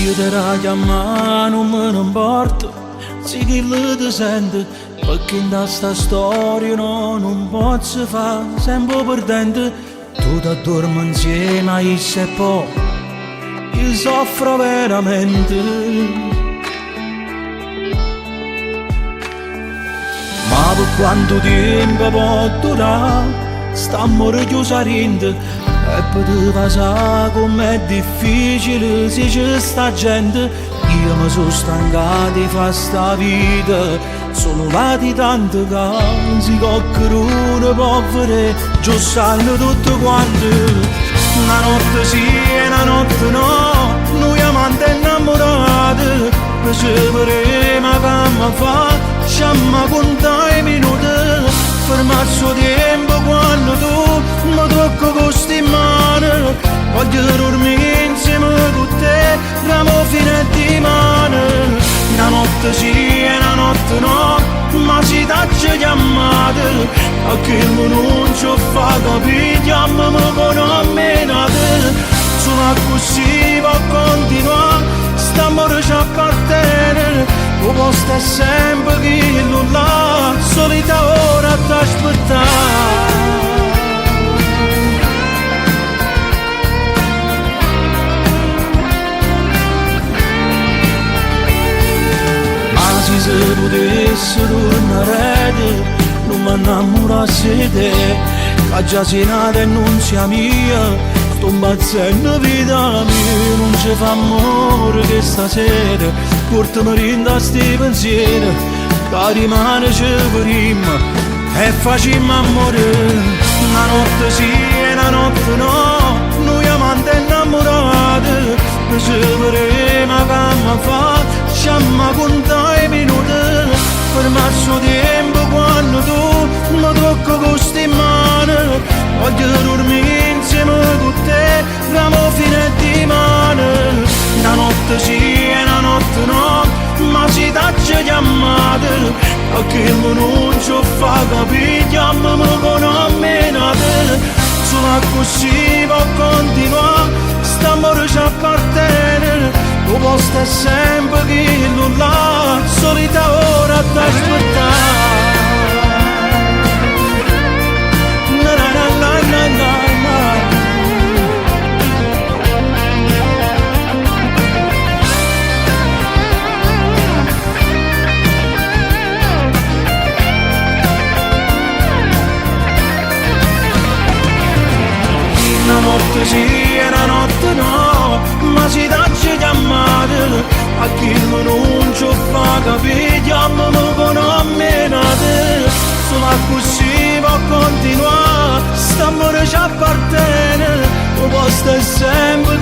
io te la chiamare non me ne importa, se chi ti sente, perché in sta storia no, non posso fare sempre perdente. Tu ti addormi insieme a essa e poi io soffro veramente. Ma per quanto tempo può durare, stiamo chiusi a rinde. E poteva sapere com'è difficile se c'è sta gente. Io mi sono stancato di fare sta vita, sono lati tante cose che uno può vedere, già sanno tutte quante. Una notte sì e una notte no, noi amanti innamorati, perceperemo che mi fa, sciamma contare i minuti, ferma il suo tempo quando tu mi tocco con sti mani. Voglio dormire insieme con te, ramo fino a dimane. Una notte sì e una notte no, ma si taccia chiamate, a che non ci fa capire, chiamami con ammenate. Sono così può continuare, st'amore ci appartiene, lo posto è sempre chi non l'ha, solita ora t'aspettare. Se potesse tornare, non mi innamorassi di te, che già sei nata e non sia mia, sto impazzendo vita mia, non ci fa amore che stasera, portami rinda a sti pensieri, che rimane ci prima, e facciamo amore. Una notte sì e una notte no, noi amanti innamorati, perceperemo che mi fa, sciamma contare i minuti, ferma il suo tempo quando tu mi tocco con sti mani. Voglio dormire insieme con te, ramo fino a dimane. Una notte sì e una notte no, ma si taccia chiamate, a che non ci fa capire, chiamami con ammenate. Sono così può continuare, st'amore ci appartiene, lo posto è sempre chi non l'ha, solita ora t'aspettare. Na na na na na na. Una notte sì e una notte no, ma si taccia chiamate, a chi non ci fa capire, chiamami con ammenate. Solo così può continuare, st'amore ci appartiene, lo posto è sempre